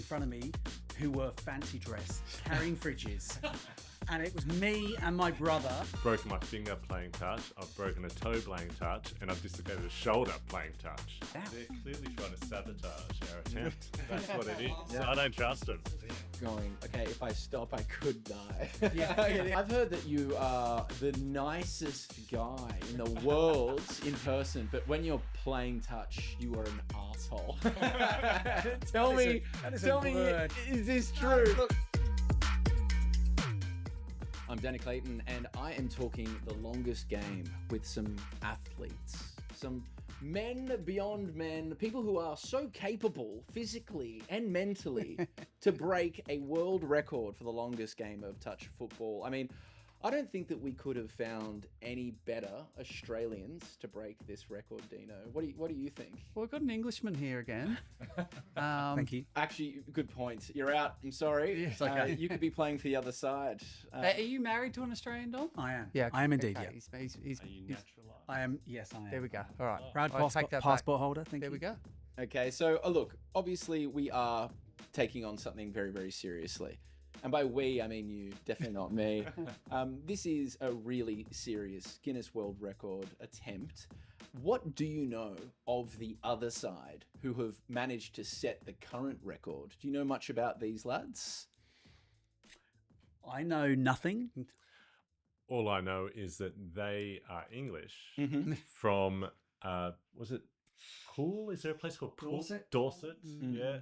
front of me who were fancy dressed, carrying fridges. And it was me and my brother. Broken my finger playing touch, I've broken a toe playing touch, and I've dislocated a shoulder playing touch. Damn. They're clearly trying to sabotage our attempt. That's what it is. So I don't trust them. Going, okay, if I stop, I could die. Yeah. I've heard that you are the nicest guy in the world in person, but when you're playing touch, you are an asshole. Tell me, is this true? I'm Danny Clayton, and I am talking the longest game with some athletes, some men beyond men, people who are so capable physically and mentally to break a world record for the longest game of touch football. I mean, I don't think that we could have found any better Australians to break this record, Dino. What do you think? Well, we've got an Englishman here again. Thank you. Actually, good point. You're out. I'm sorry. It's okay. You could be playing for the other side. Are you married to an Australian dog? I am. Yeah, I am indeed, okay. yeah. He's, Are you naturalised? I am, yes, I am. there we go. All right. Proud I'll take that back. passport holder, thank There you. we go. Okay, so look, obviously we are taking on something very, very seriously. And by we, I mean you, definitely not me. This is a really serious Guinness World Record attempt. What do you know of the other side who have managed to set the current record? Do you know much about these lads? I know nothing. All I know is that they are English from, was it Poole? Is there a place called Poole? Dorset, yeah.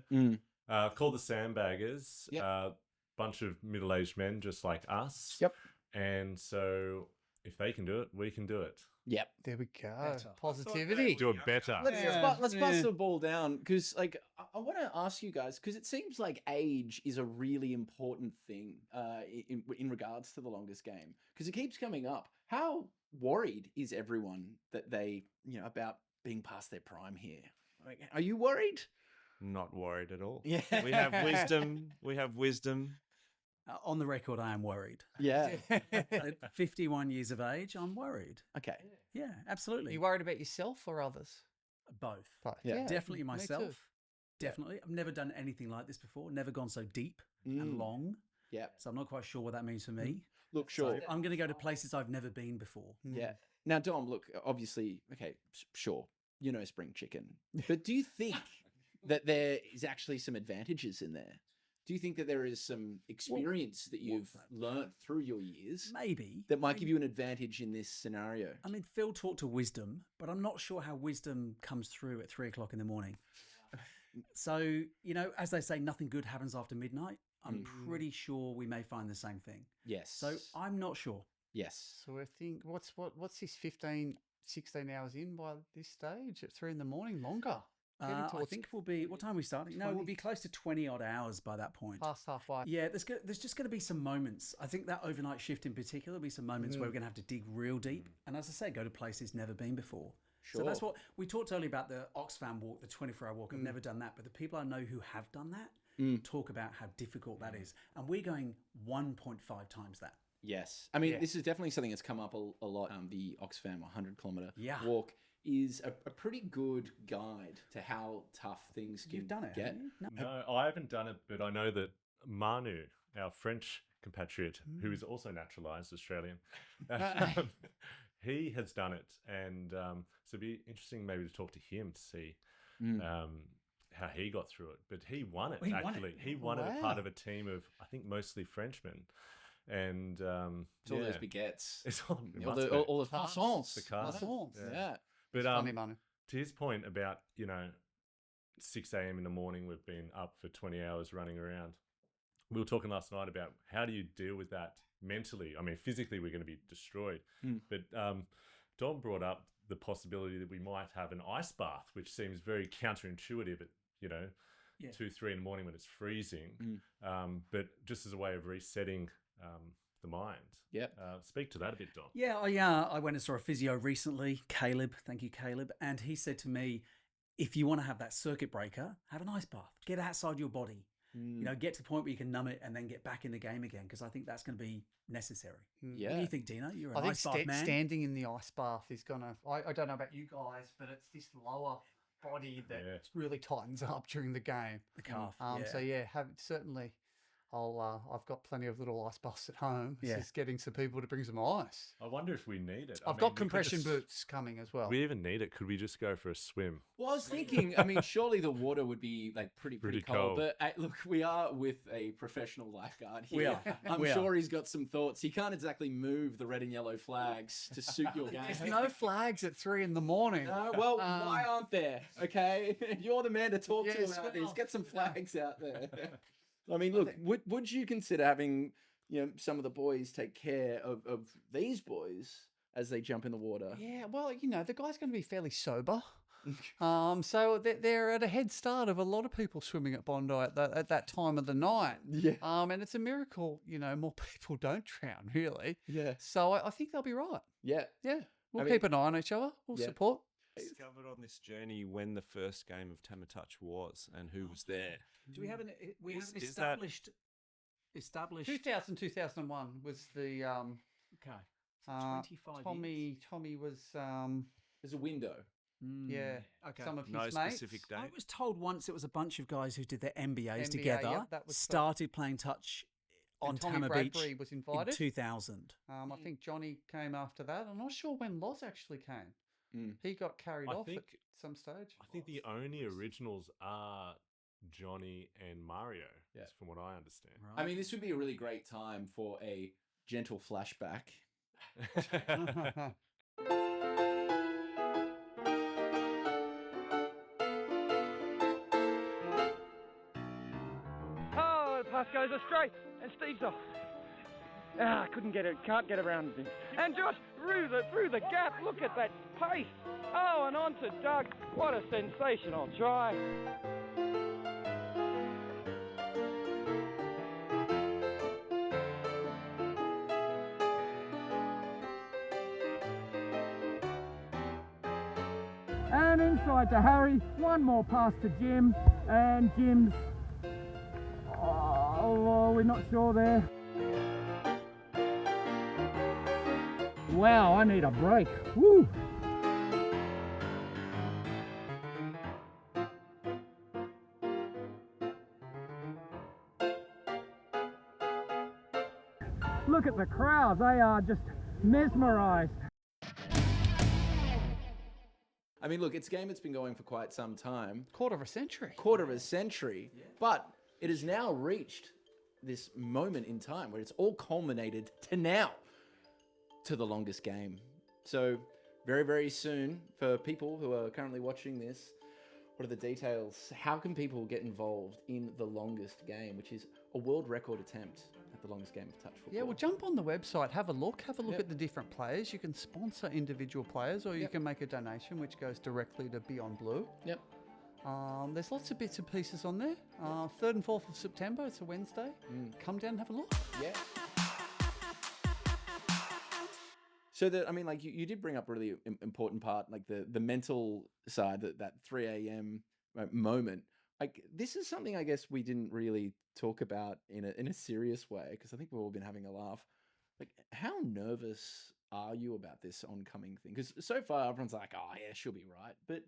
Called the Sandbaggers. Yep. Bunch of middle-aged men just like us. Yep. And so if they can do it, we can do it. Yep. There we go. Better. Positivity. Do it better. Let's bust the ball down, because like I want to ask you guys, because it seems like age is a really important thing in regards to the longest game, because it keeps coming up. How worried is everyone that they, about being past their prime here? Like, are you worried? Not worried at all. Yeah. We have wisdom. We have wisdom. On the record, I am worried. Yeah. At 51 years of age, I'm worried. Okay. Yeah, absolutely. You worried about yourself or others? Both. Both. Yeah. Definitely me too. myself. Definitely. I've never done anything like this before. Never gone so deep and long. Yeah. So I'm not quite sure what that means for me. Look, sure. So I'm going to go to places I've never been before. Yeah. Now, Dom, look, obviously, okay, sure, spring chicken. But do you think that there is actually some advantages in there? Do you think that there is some experience that you've learnt through your years Maybe. that might give you an advantage in this scenario? I mean, Phil talked to wisdom, but I'm not sure how wisdom comes through at 3:00 in the morning. So, as they say, nothing good happens after midnight. I'm pretty sure we may find the same thing. Yes. So I'm not sure. Yes. So I think, what's this 15, 16 hours in by this stage? At 3 a.m, longer? I think we'll be, what time are we starting? No, 20. we'll be close to 20 odd hours by that point. Past halfway. Yeah, there's just going to be some moments. I think that overnight shift in particular will be some moments where we're going to have to dig real deep. And as I say, go to places never been before. Sure. So that's what we talked earlier about, the Oxfam walk, the 24-hour walk. I've never done that, but the people I know who have done that talk about how difficult that is. And we're going 1.5 times that. Yes. I mean, this is definitely something that's come up a lot. The Oxfam 100-kilometre walk is a pretty good guide to how tough things can You've done it, get. haven't you? No, I haven't done it, but I know that Manu, our French compatriot, who is also naturalised Australian, he has done it. And so it'd be interesting maybe to talk to him to see how he got through it. But he won it, actually. He won it as part of a team of, I think, mostly Frenchmen. And It's all those baguettes. It's all the croissants. The cars. Yeah. But Funny, Manu. to his point about, 6 a.m. in the morning, we've been up for 20 hours running around. We were talking last night about how do you deal with that mentally? I mean, physically, we're going to be destroyed. But Dom brought up the possibility that we might have an ice bath, which seems very counterintuitive at, 2, 3 in the morning when it's freezing. But just as a way of resetting the mind. Yep. Speak to that a bit, Dom. Yeah, I went and saw a physio recently, Caleb. Thank you, Caleb. And he said to me, if you want to have that circuit breaker, have an ice bath. Get outside your body. Get to the point where you can numb it and then get back in the game again, because I think that's going to be necessary. Yeah. What do you think, Dino? You're an I ice think bath man. standing in the ice bath is going to, I don't know about you guys, but it's this lower body that Yeah. really tightens up during the game. The calf. So certainly, I've got plenty of little ice baths at home. It's Yeah. just getting some people to bring some ice. I wonder if we need it. I I've mean, got we could compression just- boots coming as well. We even need it. Could we just go for a swim? Well, I was thinking, I mean, surely the water would be like pretty Pretty cold. cold. But look, we are with a professional lifeguard here. We are. I'm We are. sure he's got some thoughts. He can't exactly move the red and yellow flags to suit your game. There's no flags at 3 a.m. No, well, why aren't there? Okay, you're the man to talk to Yes, about this. well, Get some flags out there. I mean, look, would you consider having some of the boys take care of these boys as they jump in the water? Yeah, well, the guy's going to be fairly sober. So they're at a head start of a lot of people swimming at Bondi at that time of the night. Yeah. And it's a miracle, more people don't drown, really. Yeah. So I think they'll be right. Yeah. Yeah. We'll I mean- keep an eye on each other. We'll Yeah. support. Discovered on this journey when the first game of Tamatouch was and who was there. Do we have an Is that- established 2001 was the okay. 25 Tommy was There's a window. yeah. Okay. Some of his No mates. specific I date. was told once it was a bunch of guys who did their MBAs MBA, together, yep, that was started playing touch on And Tommy Tama Bradbury Beach was in invited. 2000. I think Johnny came after that. I'm not sure when Loz actually came. Mm. He got carried I off at think- some stage. I think the only originals are Johnny and Mario, Yeah. from what I understand. Right. I mean, this would be a really great time for a gentle flashback. Oh, the pass goes astray, and Steve's off. Ah, couldn't get it, can't get around him. And Josh through the gap, look at that pace. Oh, and on to Doug. What a sensational try. And inside to Harry, one more pass to Jim, and Jim's, oh, we're not sure there. Wow, I need a break. Woo! Look at the crowd, they are just mesmerised. I mean, look, it's a game that's been going for quite some time, Quarter of a century. quarter of a century, but it has now reached this moment in time where it's all culminated to now, to the longest game. So very, very soon, for people who are currently watching this, what are the details? How can people get involved in the longest game, which is a world record attempt at the longest game of touch football? Yeah, well, jump on the website, have a look Yep. at the different players. You can sponsor individual players, or you Yep. can make a donation, which goes directly to Beyond Blue. Yep. There's lots of bits and pieces on there. 3rd and 4th of September, it's a Wednesday. Come down and have a look. Yeah. So that, I mean, like you did bring up a really important part, like the mental side, that 3 a.m. moment. Like this is something I guess we didn't really talk about in a serious way, because I think we've all been having a laugh. Like, how nervous are you about this oncoming thing? Because so far everyone's like, oh yeah, she'll be right. But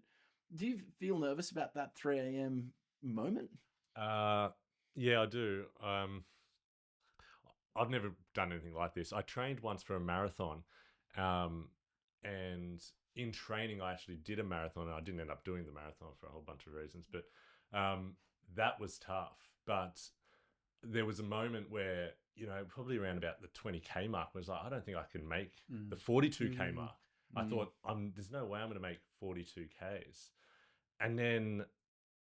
do you feel nervous about that 3 a.m. moment? Yeah, I do. I've never done anything like this. I trained once for a marathon, and in training, I actually did a marathon. I didn't end up doing the marathon for a whole bunch of reasons, but that was tough. But there was a moment where, probably around about the 20K mark, was like, I don't think I can make the 42K mark. I thought, there's no way I'm going to make 42Ks. And then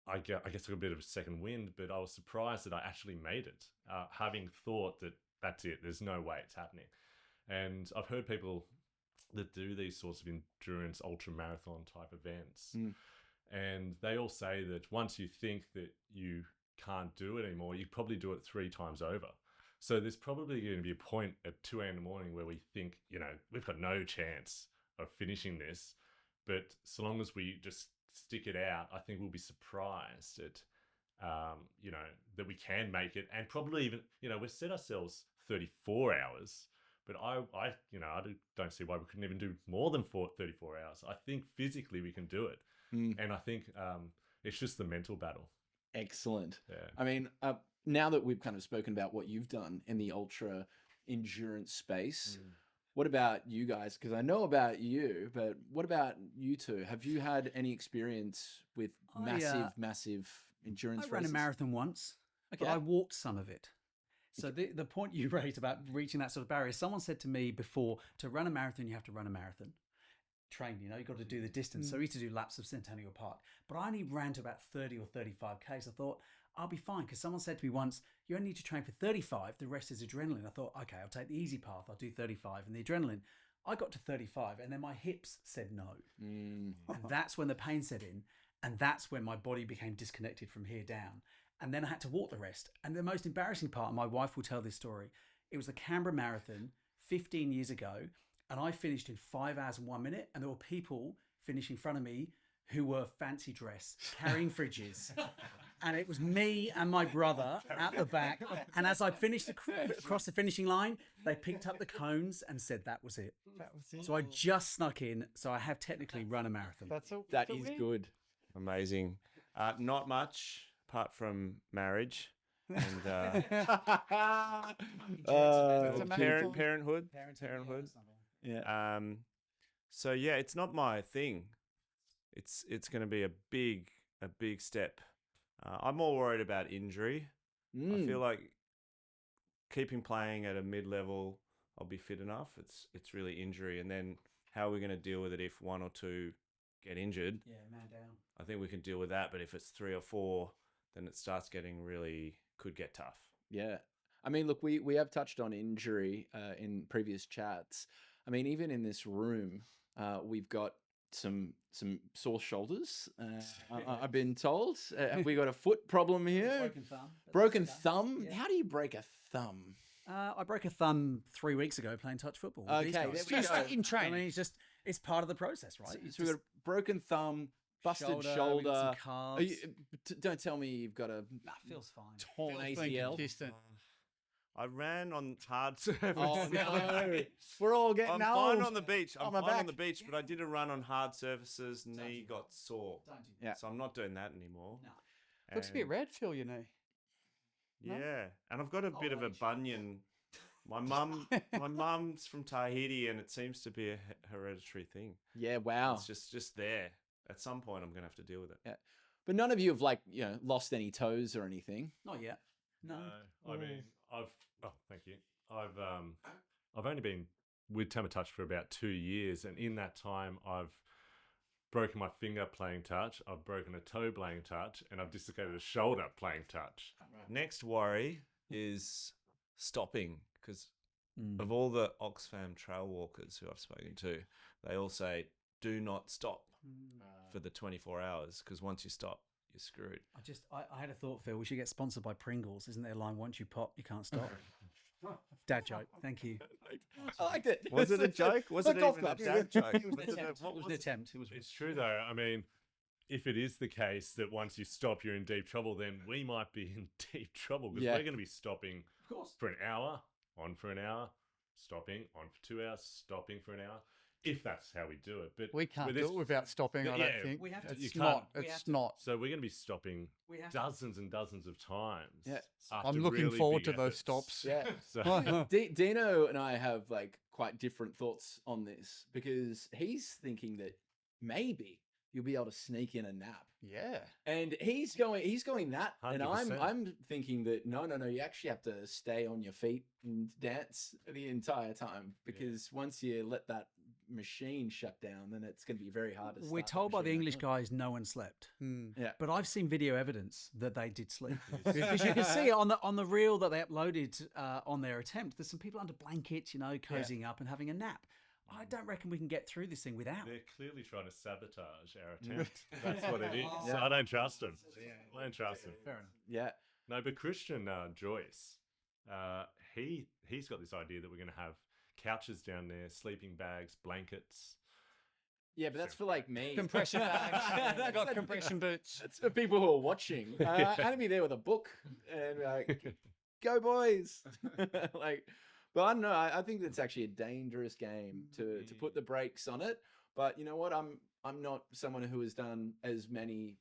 I guess I got a bit of a second wind, but I was surprised that I actually made it, having thought that that's it, there's no way it's happening. And I've heard people that do these sorts of endurance ultra marathon type events, and they all say that once you think that you can't do it anymore, you probably do it 3 times over. So there's probably going to be a point at 2 a.m. in the morning where we think, we've got no chance of finishing this. But so long as we just stick it out, I think we'll be surprised at, that we can make it. And probably even, we've set ourselves 34 hours, But I don't see why we couldn't even do more than 34 hours. I think physically we can do it. And I think it's just the mental battle. Excellent. Yeah. I mean, now that we've kind of spoken about what you've done in the ultra endurance space, what about you guys? Because I know about you, but what about you two? Have you had any experience with massive endurance I ran a races? marathon once, but Okay. I walked some of it. So the point you raised about reaching that sort of barrier, someone said to me before, to run a marathon, you have to run a marathon. Train, you've got to do the distance. So we used to do laps of Centennial Park, but I only ran to about 30 or 35 Ks. I thought, I'll be fine, because someone said to me once, you only need to train for 35, the rest is adrenaline. I thought, okay, I'll take the easy path, I'll do 35 and the adrenaline. I got to 35 and then my hips said no. And that's when the pain set in, and that's when my body became disconnected from here down. And then I had to walk the rest. And the most embarrassing part, and my wife will tell this story, it was the Canberra Marathon 15 years ago, and I finished in 5 hours and 1 minute, and there were people finishing in front of me who were fancy dress, carrying fridges. And it was me and my brother at the back. And as I finished across the finishing line, they picked up the cones and said that was it. That was it. So I just snuck in. So I have technically run a marathon. That is good. Amazing. Not much apart from marriage and parenthood. Yeah. So yeah, it's not my thing. It's going to be a big step. I'm more worried about injury. I feel like keeping playing at a mid-level, I'll be fit enough. It's really injury, and then how are we going to deal with it if one or two get injured? Yeah, man down. Uh, I think we can deal with that, but if it's 3 or 4, then it starts getting could get tough. Yeah. I mean, look, we have touched on injury in previous chats. I mean, even in this room, we've got some sore shoulders. I've been told. Have we got a foot problem here? Broken thumb. Broken thumb? How do you break a thumb? I broke a thumb 3 weeks ago playing touch football. with these Okay, guys. there we go. In training. I mean, it's part of the process, right? So, It's so we've got a broken thumb, busted we got shoulder. some Are calves. you- don't tell me you've got a That feels fine. torn Feels been ACL. consistent. I ran on hard surface. Oh no, we're all getting I'm old. fine on the beach. I'm On my fine on back. the beach, but I did a run on hard surfaces. Knee got sore. Don't do Yeah. So I'm not doing that anymore. No. Looks a bit And- red, Phil, your knee. Yeah, and I've got a bit of a age. bunion. My mum's from Tahiti, and it seems to be a hereditary thing. Yeah, wow. It's just there. At some point, I'm gonna have to deal with it. Yeah. But none of you have lost any toes or anything. Not yet. No. I mean, thank you. I've only been with Tamatouch for about 2 years, and in that time, I've broken my finger playing touch, I've broken a toe playing touch, and I've dislocated a shoulder playing touch. Next worry is stopping, because of all the Oxfam trail walkers who I've spoken to, they all say do not stop for the 24 hours, because once you stop, you're screwed. I had a thought, Phil. We should get sponsored by Pringles. Isn't there a line? Once you pop, you can't stop. Dad joke. Thank you. I liked it. Was it a joke? Was it golf even a club. dad joke? It was Was an it a- attempt. what It was was an it? attempt. It was. It's true though. I mean, if it is the case that once you stop, you're in deep trouble, then we might be in deep trouble, because Yeah. we're going to be stopping Of course. for an hour, on for an hour, stopping, on for 2 hours, stopping for an hour, if that's how we do it. But We can't with do this- it without stopping, I Yeah, don't think. we have to. It's You not. can't. We have It's to. not. So we're going to be stopping We have to. dozens and dozens of times. Yeah. after I'm looking really forward big to those efforts. stops. Yeah. So, Dino and I have quite different thoughts on this, because he's thinking that maybe you'll be able to sneak in a nap. Yeah. And he's going that, and 100%. I'm thinking that no, you actually have to stay on your feet and dance the entire time, because once you let that machine shut down, then it's going to be very hard to. We're start told by the machine English back up. guys no one slept. Yeah, But I've seen video evidence that they did sleep, because you can see on the reel that they uploaded on their attempt. There's some people under blankets, cozying up and having a nap. I don't reckon we can get through this thing without. they're clearly trying to sabotage our attempt. That's what it is. So I don't trust them. I don't trust them. Fair enough. yeah. No, but Christian Joyce, he's got this idea that we're going to have couches down there, sleeping bags, blankets. Yeah, but that's for me. Compression bags. That's- Got compression boots. That's for people who are watching. I'm gonna be there with a book and be like, go boys. But I don't know. I think that's actually a dangerous game to put the brakes on it. But you know what? I'm not someone who has done as many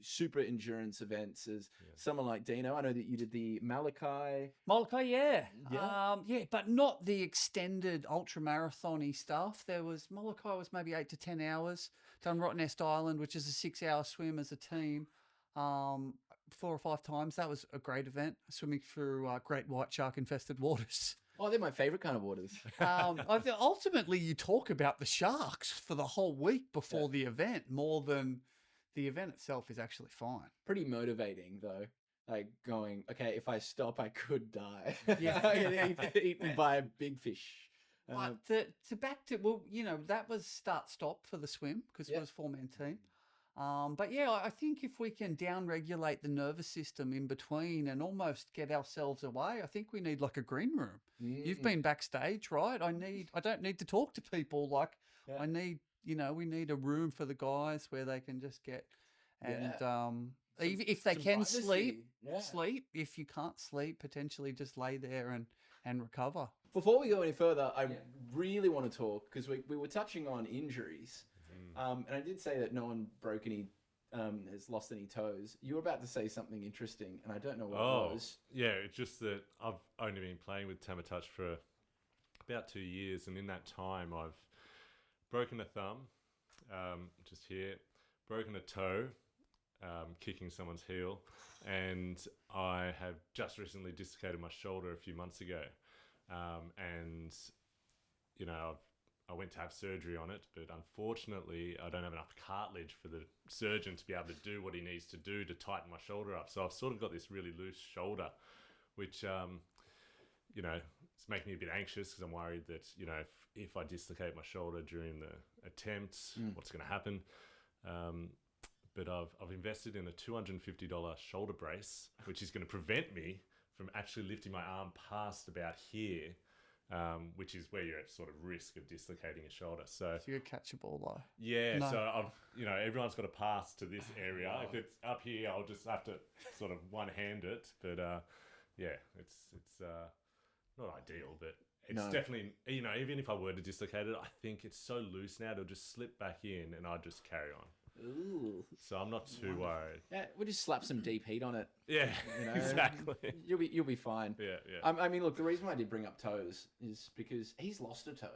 super endurance events as someone like Dino. I know that you did the Malachi. Molokai, yeah. Yeah. But not the extended ultra marathon-y stuff. Molokai was maybe 8 to 10 hours. Done Rottnest Island, which is a 6-hour swim as a team, 4 or 5 times. That was a great event, swimming through great white shark infested waters. Oh, they're my favorite kind of waters. I think ultimately you talk about the sharks for the whole week before the event more than the event itself is actually fine. Pretty motivating though. Like going, okay, if I stop, I could die. Yeah. I get eaten by a big fish. But that was start-stop for the swim because it was 4-man team. But yeah, I think if we can down-regulate the nervous system in between and almost get ourselves away, I think we need like a green room. You've been backstage, right? I don't need to talk to people. We need a room for the guys where they can just get, and if they can sleep. If you can't sleep, potentially just lay there and recover. Before we go any further, I really want to talk because we were touching on injuries. And I did say that no one has lost any toes. You were about to say something interesting, and I don't know what it was. Yeah, it's just that I've only been playing with Tamatouch for about 2 years, and in that time I've broken a thumb, just here, broken a toe, kicking someone's heel, and I have just recently dislocated my shoulder a few months ago. And, I went to have surgery on it, but unfortunately I don't have enough cartilage for the surgeon to be able to do what he needs to do to tighten my shoulder up. So I've sort of got this really loose shoulder, which, it's making me a bit anxious because I'm worried that, if I dislocate my shoulder during the attempt, what's going to happen? But I've invested in a $250 shoulder brace, which is going to prevent me from actually lifting my arm past about here, which is where you're at sort of risk of dislocating your shoulder. So you catch a ball though. Yeah, No. so everyone's got to pass to this area. If it's up here, I'll just have to sort of one-hand it. But it's not ideal, but it's definitely, even if I were to dislocate it, I think it's so loose now, it'll just slip back in and I'll just carry on. Ooh. So I'm not too worried. Yeah, we'll just slap some deep heat on it. Yeah, exactly. You'll be fine. Yeah. I mean, look, the reason why I did bring up toes is because he's lost a toe,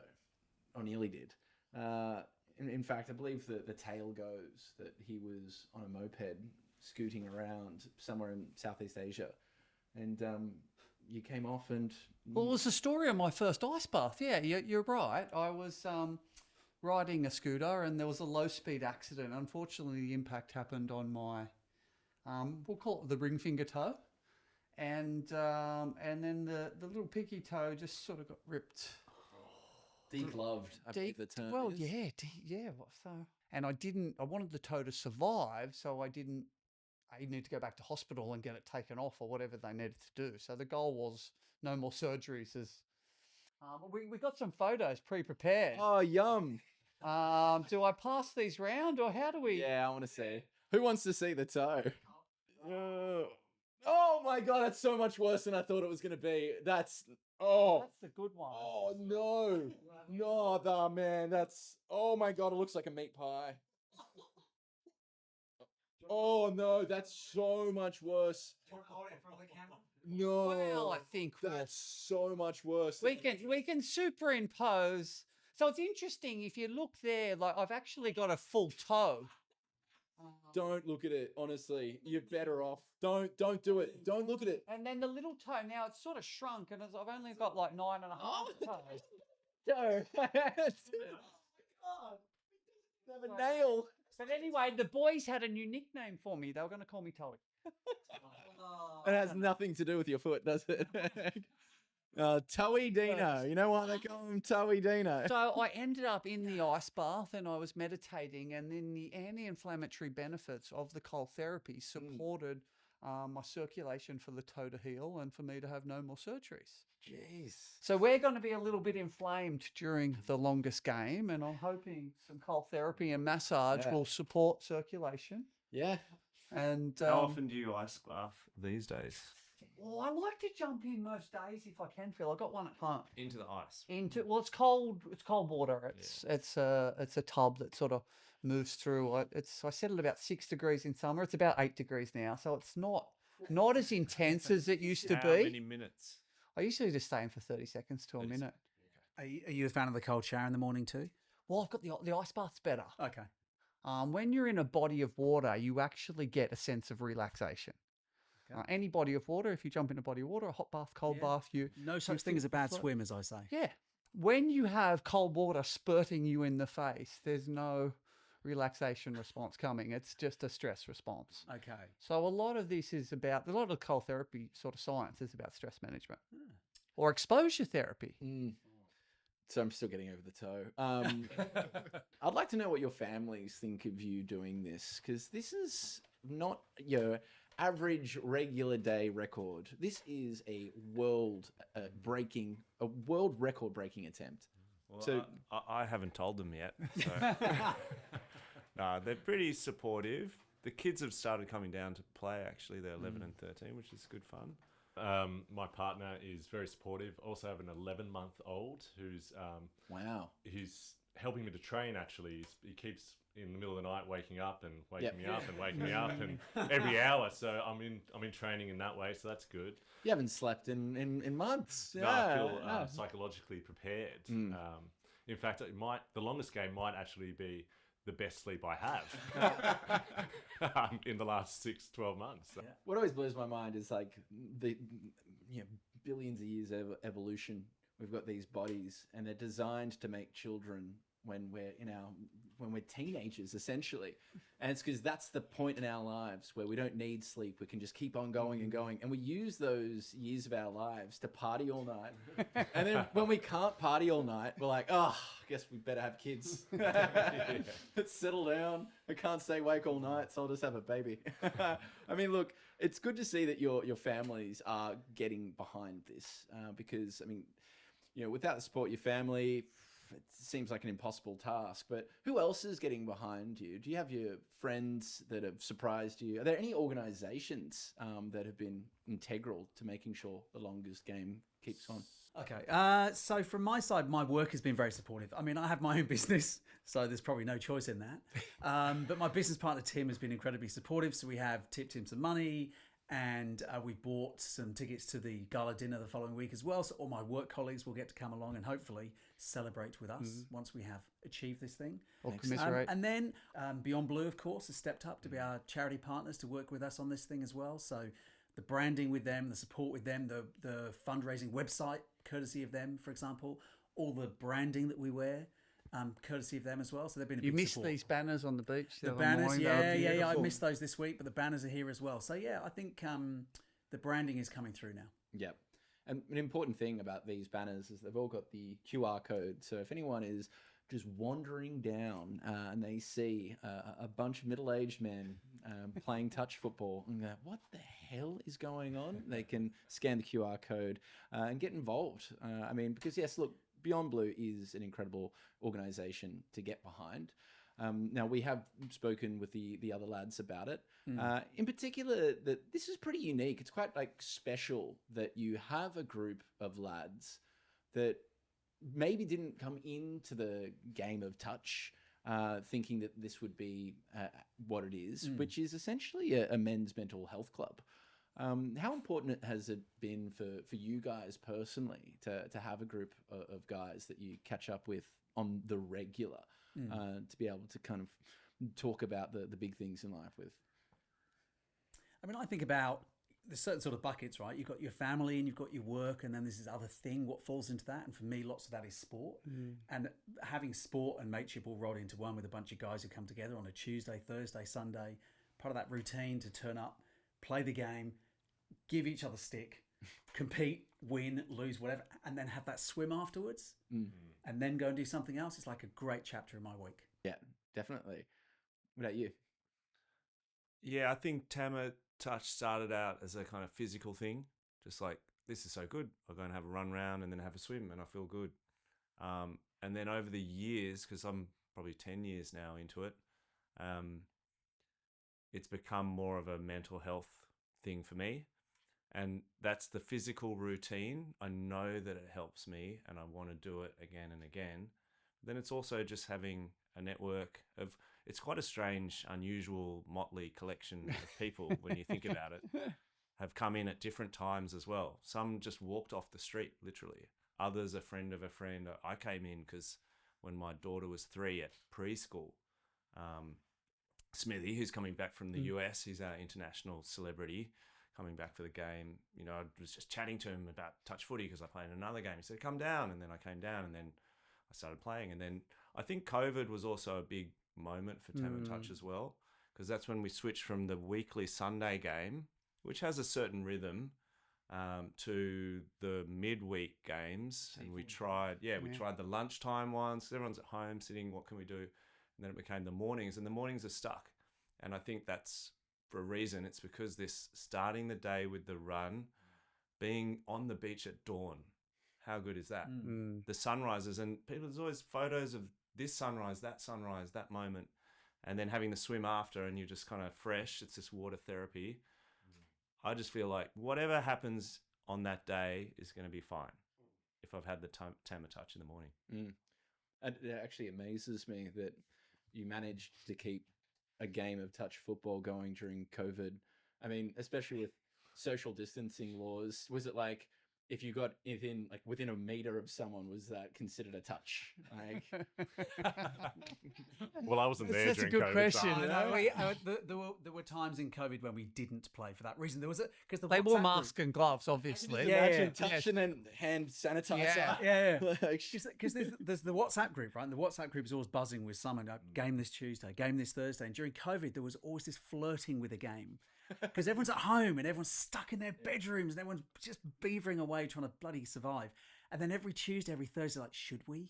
or nearly did. In fact, I believe that the tale goes that he was on a moped scooting around somewhere in Southeast Asia, and you came off and... Well, it was the story of my first ice bath. Yeah, you're right. I was riding a scooter and there was a low-speed accident. Unfortunately, the impact happened on my, we'll call it the ring finger toe. And then the little pinky toe just sort of got ripped. Degloved, I believe the term Well, is. yeah. So, and I wanted the toe to survive, so I need to go back to hospital and get it taken off or whatever they needed to do. So the goal was no more surgeries. We got some photos pre-prepared. Oh, yum. Do I pass these round or how do we? Yeah, I want to see. Who wants to see the toe? Oh my God, that's so much worse than I thought it was going to be. That's That's the good one. Oh no. No, man, oh my God, it looks like a meat pie. Oh no, that's so much worse. No. Well, I think that's so much worse. we can superimpose. So it's interesting if you look there. Like I've actually got a full toe. Don't look at it. Honestly, you're better off. Don't do it. Don't look at it. And then the little toe now it's sort of shrunk, and I've only got like 9.5 toes. No. Have a nail. But anyway, the boys had a new nickname for me. They were going to call me Toey. It has nothing to do with your foot, does it? Toey Dino. You know why they call him Toey Dino? So I ended up in the ice bath and I was meditating, and then the anti-inflammatory benefits of the cold therapy supported my circulation for the toe to heal and for me to have no more surgeries. Jeez. So we're going to be a little bit inflamed during the longest game, and I'm hoping some cold therapy and massage will support circulation. Yeah. And How often do you ice bath these days? Oh, I like to jump in most days if I can, Phil. I got one at home. Into the ice. Well, it's cold. It's cold water. It's a tub that sort of moves through. I set it about 6 degrees in summer. It's about 8 degrees now, so it's not as intense as it used to How be. many minutes? I usually just stay in for 30 seconds to a 30 minute. Are you a fan of the cold shower in the morning too? Well, I've got the ice bath's better. Okay. When you're in a body of water, you actually get a sense of relaxation. Okay. Any body of water, if you jump in a body of water, a hot bath, cold bath, No such thing as a bad swim, as I say. Yeah. When you have cold water spurting you in the face, there's no relaxation response coming. It's just a stress response. Okay. So a lot of this is about, a lot of cold therapy sort of science is about stress management or exposure therapy. So I'm still getting over the toe. I'd like to know what your families think of you doing this, because this is not your average regular day record. This is a world record breaking attempt. Well, So- I haven't told them yet. So. No, they're pretty supportive. The kids have started coming down to play, actually. They're 11 and 13, which is good fun. My partner is very supportive. Also have an 11-month-old who's Wow. he's helping me to train. Actually, he keeps in the middle of the night waking up and waking me up and waking me up, and every hour. So I'm in training in that way. So that's good. You haven't slept in months. No, I feel psychologically prepared. In fact, the longest game might actually be the best sleep I have in the last 6-12 months. So. What always blows my mind is like the billions of years of evolution. We've got these bodies, and they're designed to make children when we're teenagers, essentially. And it's because that's the point in our lives where we don't need sleep. We can just keep on going and going. And we use those years of our lives to party all night. And then when we can't party all night, we're like, oh, I guess we better have kids. Let's settle down. I can't stay awake all night, so I'll just have a baby. I mean, look, it's good to see that your families are getting behind this because, I mean, without the support of your family, it seems like an impossible task. But who else is getting behind you? Do you have your friends that have surprised you? Are there any organizations that have been integral to making sure the longest game keeps on? Okay. So from my side, my work has been very supportive. I mean, I have my own business, so there's probably no choice in that. But my business partner, Tim, has been incredibly supportive. So we have tipped him some money, and we bought some tickets to the gala dinner the following week as well. So all my work colleagues will get to come along and hopefully celebrate with us once we have achieved this thing. Or commiserate. And then Beyond Blue, of course, has stepped up to be our charity partners to work with us on this thing as well. So the branding with them, the support with them, the fundraising website, courtesy of them, for example, all the branding that we wear, courtesy of them as well. So they've been a You big missed support. these banners on the beach. The other banners, morning. They were yeah. I beautiful. missed those this week, but the banners are here as well. So yeah, I think the branding is coming through now. Yep. And an important thing about these banners is they've all got the QR code. So if anyone is just wandering down and they see a bunch of middle-aged men playing touch football and go, what the hell is going on? They can scan the QR code and get involved. I mean, because yes, look, Beyond Blue is an incredible organization to get behind. Now, we have spoken with the other lads about it. In particular, that this is pretty unique. It's quite special that you have a group of lads that maybe didn't come into the game of touch thinking that this would be what it is, which is essentially a men's mental health club. How important has it been for you guys personally to have a group of guys that you catch up with on the regular to be able to kind of talk about the big things in life with? I mean, I think about there's certain sort of buckets, right? You've got your family and you've got your work, and then there's this other thing, what falls into that. And for me, lots of that is sport. And having sport and mateship all rolled into one with a bunch of guys who come together on a Tuesday, Thursday, Sunday, part of that routine to turn up, play the game, give each other stick, compete, win, lose, whatever, and then have that swim afterwards, and then go and do something else. It's like a great chapter in my week. Yeah, definitely. What about you? Yeah, I think Tama Touch started out as a kind of physical thing, just like, this is so good. I'll go and have a run round and then have a swim and I feel good. And then over the years, because I'm probably 10 years now into it, it's become more of a mental health thing for me. And that's the physical routine. I know that it helps me and I want to do it again and again. Then it's also just having a network of, it's quite a strange, unusual, motley collection of people when you think about it, have come in at different times as well. Some just walked off the street, literally. Others, a friend of a friend. I came in because when my daughter was 3 at preschool, Smithy, who's coming back from the US, he's our international celebrity, coming back for the game. You know, I was just chatting to him about touch footy because I played in another game. He said, come down. And then I came down and then I started playing. And then I think COVID was also a big moment for Tama Touch as well, because that's when we switched from the weekly Sunday game, which has a certain rhythm, to the midweek games. And we tried the lunchtime ones. Everyone's at home sitting, what can we do? And then it became the mornings, and the mornings are stuck. And I think that's for a reason. It's because this starting the day with the run, being on the beach at dawn. How good is that? The sunrises, and people, there's always photos of this sunrise, that moment, and then having the swim after, and you're just kind of fresh. It's this water therapy. I just feel like whatever happens on that day is going to be fine if I've had the Tama Touch in the morning. And it actually amazes me that you managed to keep a game of touch football going during COVID. I mean, especially with social distancing laws, was it like if you got within a meter of someone, was that considered a touch? Like, Well, I wasn't there That's a during good COVID. question. There were times in COVID when we didn't play for that reason. There was because They wore masks and gloves, obviously. imagine touching and hand sanitizer. Yeah. Like, Because there's the WhatsApp group, right? And the WhatsApp group is always buzzing with someone, like, game this Tuesday, game this Thursday. And during COVID, there was always this flirting with a game. Because everyone's at home and everyone's stuck in their bedrooms and everyone's just beavering away trying to bloody survive. And then every Tuesday, every Thursday, like, should we?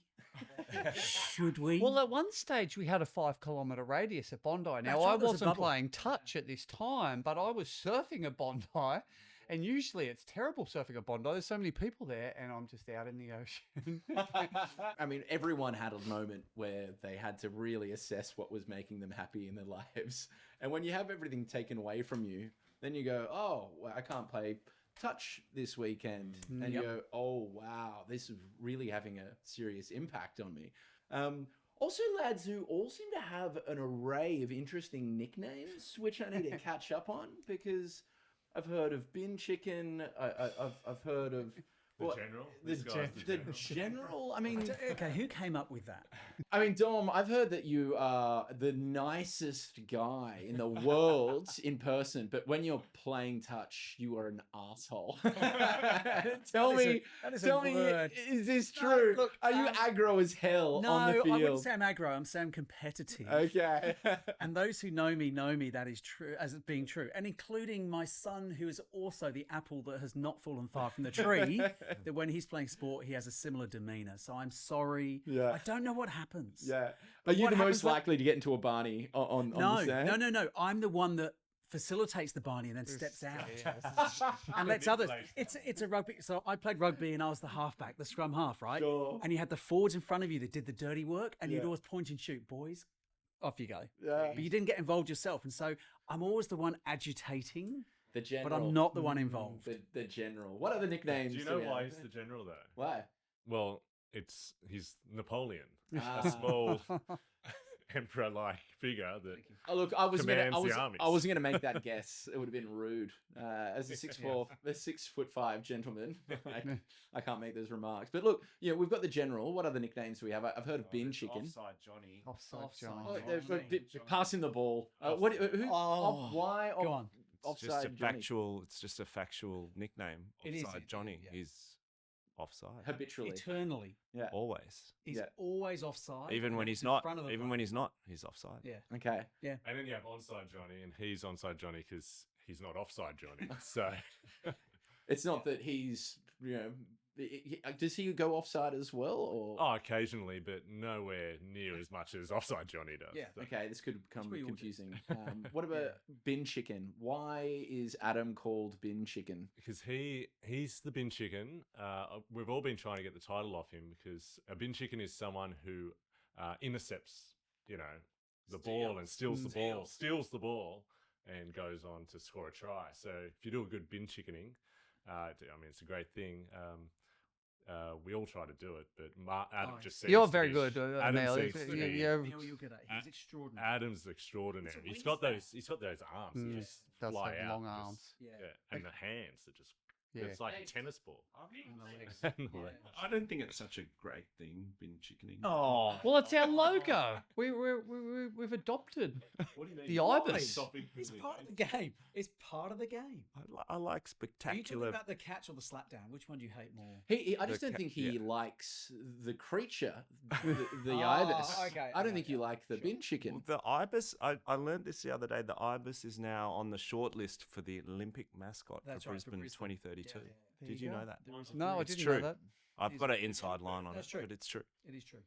Should we? Well, at one stage, we had a 5-kilometre radius at Bondi. Now, That's I right, there's a wasn't bubble. playing touch at this time, but I was surfing at Bondi. And usually it's terrible surfing at Bondi. There's so many people there, and I'm just out in the ocean. I mean, everyone had a moment where they had to really assess what was making them happy in their lives. And when you have everything taken away from you, then you go, oh, well, I can't play touch this weekend. And you go, oh, wow, this is really having a serious impact on me. Also, lads who all seem to have an array of interesting nicknames, which I need to catch up on, because I've heard of bin chicken. I've heard of General? This guy's the general. I mean, Okay, who came up with that? I mean, Dom, I've heard that you are the nicest guy in the world in person, but when you're playing touch, you are an asshole. Tell me, is this true? look, are you aggro as hell No, on the field? I wouldn't say I'm aggro. I'm saying I'm competitive. Okay. And those who know me that is true, as it being true, and including my son, who is also the apple that has not fallen far from the tree. That when he's playing sport, he has a similar demeanor. So I'm sorry. Yeah. I don't know what happens. Yeah. But Are you what the most happens when- likely to get into a Barney on the sand? No. I'm the one that facilitates the Barney and then steps out and lets others. It's a rugby. So I played rugby and I was the halfback, the scrum half, right? Sure. And you had the forwards in front of you that did the dirty work, and you'd always point and shoot, boys. Off you go. Yeah. But you didn't get involved yourself, and so I'm always the one agitating. The general. But I'm not the one involved. The general. What are the nicknames? Do you know why he's the general, though? Why? Well, he's Napoleon, Ah. a small emperor-like figure that Oh look, I was commands the armies. gonna make that guess. It would have been rude. As a 6'5" gentleman, I can't make those remarks. But look, we've got the general. What other nicknames do we have? I've heard of bin chicken. Offside Johnny. Offside Johnny. Oh, passing the ball. Why? Go on. It's just Offside Johnny. It's just a factual nickname. It is, Offside Johnny. yeah. He's offside. Habitually. Eternally. Yeah. Always. He's always offside. Even when he's in not. front of the Even ball. when he's not, he's offside. Yeah. Okay. And then you have onside Johnny, and he's onside Johnny because he's not offside Johnny. So It's not that he's does he go offside as well, or occasionally, but nowhere near as much as offside Johnny does. Yeah. So- okay, this could become what you all do. confusing. What about bin chicken? Why is Adam called bin chicken? Because he's the bin chicken. We've all been trying to get the title off him because a bin chicken is someone who intercepts, the ball and steals the ball, and goes on to score a try. So if you do a good bin chickening, I mean, it's a great thing. We all try to do it, but Adam just seems You're to very be- good, Adam Neil. seems to be- Neil, you're good at it. He's extraordinary. Adam's extraordinary. It's a He's got wingspan. those arms that just Does fly have out. long just- arms. Yeah. and the hands that just. Yeah. It's like a tennis ball. And the legs. And the legs. I don't think it's such a great thing, bin chickening. Oh, Well, it's our logo. We've adopted What do you mean? the ibis. it's part of the game. It's part of the game. I like Are you talking spectacular. about the catch or the slap down? Which one do you hate more? I just The don't ca- think he yeah. likes the creature, the Oh, ibis. okay, I don't okay, think you okay, like the sure. bin chicken. The ibis, I learned this the other day. The ibis is now on the short list for the Olympic mascot That's for right, for Brisbane Brisbane. 2032. Yeah, Did you know that? No, I It's didn't true. know that. I've It's got an true. inside line on That's it, true. but it's true. It is true.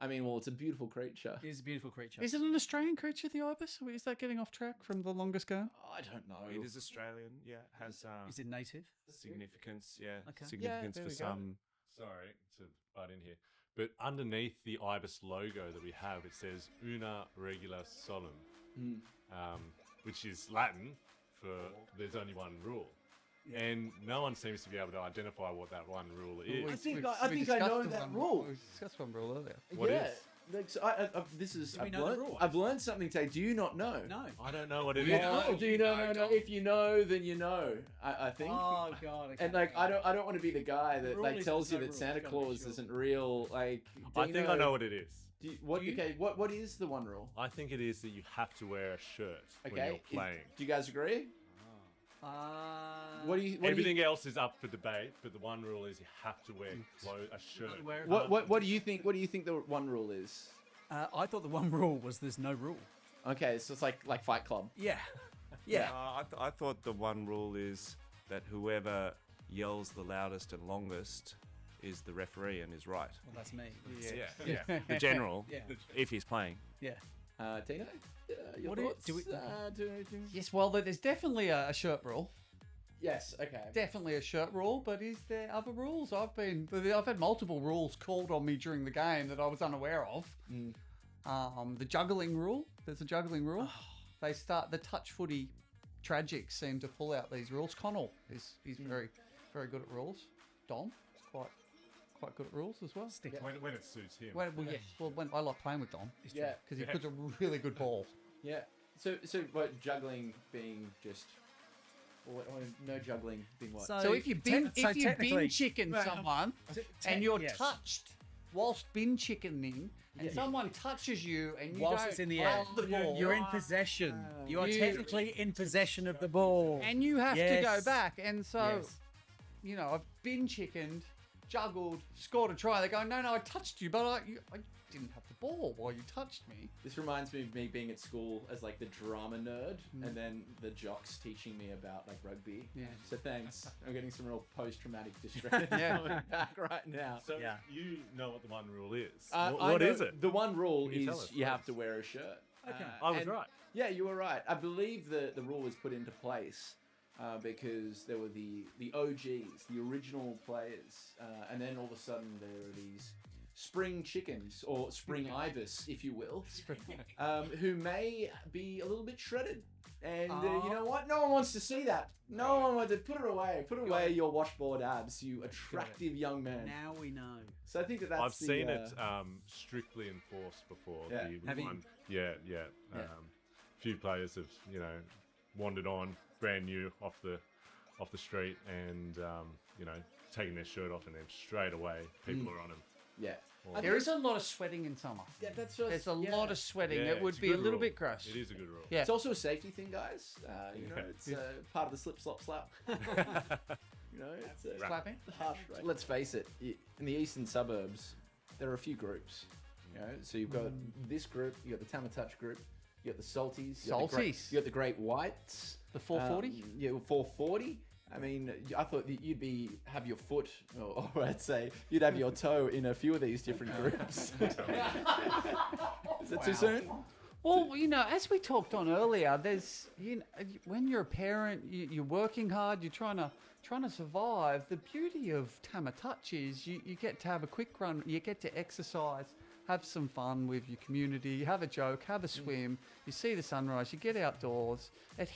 I mean, well, it's a beautiful creature. It is a beautiful creature. Is it an Australian creature, the ibis? Or is that getting off track from the longest game? I don't know. It is Australian. Yeah, it has Is it native? significance. Yeah, Okay. significance there for we go. some. Sorry to butt in here, but underneath the ibis logo that we have, it says "Una regula solum," which is Latin for "there's only one rule." And no one seems to be able to identify what that one rule is. I think We've- I we think I know discussed that one- rule. We discussed one rule earlier. What yeah. is? Like, so this is. Do we I've know the learned, rule? I've learned something today. Do you not know? No. I don't know what it You is. know? Do you know? No. If you know, then you know. I think. Oh god. Okay. And like, I don't want to be the guy that rule like is tells you there's that no Santa rules, gotta be Claus sure. isn't real. Like, do I you think I know what it is. What? Do you? Okay. What is the one rule? I think it is that you have to wear a shirt when Okay. you're playing. Do you guys agree? What What do you? What Everything else is up for debate, but the one rule is you have to wear a shirt. What do you think? What do you think the one rule is? I thought the one rule was there's no rule. Okay, so it's like Fight Club. Yeah. Yeah. I thought the one rule is that whoever yells the loudest and longest is the referee and is right. Well, that's me. Yeah. The general, Yeah. if he's playing. Yeah. Tino, your What do you- thoughts? do we- Yes, well, there's definitely a shirt rule. Yes. Okay. Definitely a shirt rule, but is there other rules? I've had multiple rules called on me during the game that I was unaware of. The juggling rule. There's a juggling rule. They start the touch footy tragics seem to pull out these rules. Connell he's very good at rules. Dom is quite good at rules as well. When it suits him. When I like playing with Dom Yeah. because he puts a really good ball. Yeah. So what juggling being just. No juggling being what? So if you bin technically- chicken Well, someone te- and you're yes. touched whilst bin chickening and someone touches you and you Whilst don't it's in the air, hold the ball, you're in possession. You are You- technically in possession of the ball. and you have to go Yes. back. And so, Yes. I've bin chickened, juggled, scored a try. They go, no, I touched you, but I didn't have the ball while you touched me. This reminds me of me being at school as like the drama nerd, and then the jocks teaching me about like rugby. Yeah. So thanks. I'm getting some real post-traumatic distress coming back right now. So Yeah. you know what the one rule is. I What know is it? The one rule Can you tell is us, you have please? to wear a shirt. Okay. I was and- right. Yeah, you were right. I believe the rule was put into place because there were the OGs, the original players, and then all of a sudden there are these spring chickens, or spring ibis, if you will, who may be a little bit shredded. And you know what? No one wants to see that. No one wants to put it away. Put away your washboard abs, you attractive young man. Now we know. So I think that's I've the, seen it strictly enforced before. Yeah. The Have you? one, yeah. Few players have wandered on brand new off the street and taking their shirt off and then straight away people are on them. Yeah. There is a lot of sweating in summer. Yeah, that's just, There's a lot of sweating. Yeah, It would it's be a good little rule. bit gross. It is a good rule. Yeah. It's also a safety thing, guys. Yeah. It's part of the slip, slop, slap. It's Clapping. harsh. Right? Let's face it. In the eastern suburbs, there are a few groups. So you've got this group. You got the Tamatouch group. You got the Salties. You got the Great Whites. The 440? Yeah, 440. I mean, I thought that you'd have your foot, or I'd say you'd have your toe in a few of these different groups. Is that too soon? Well, as we talked on earlier, there's when you're a parent, you're working hard, you're trying to survive. The beauty of Tamatouch is you get to have a quick run, you get to exercise have some fun with your community, have a joke, have a swim. You see the sunrise, you get outdoors. It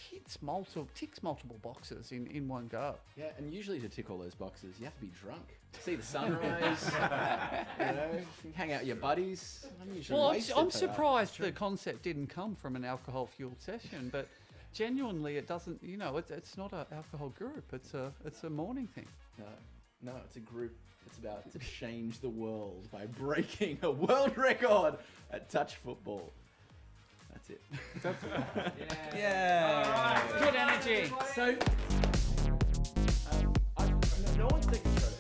ticks multiple boxes in one go. Yeah, and usually to tick all those boxes, you have to be drunk. See the sunrise, hang out with your buddies. I'm surprised the concept didn't come from an alcohol-fueled session, but genuinely, it doesn't. It's not an alcohol group. It's a morning thing. No, it's a group. It's about to change the world by breaking a world record at touch football. That's it. Yeah. Good energy. So No one's taking credit.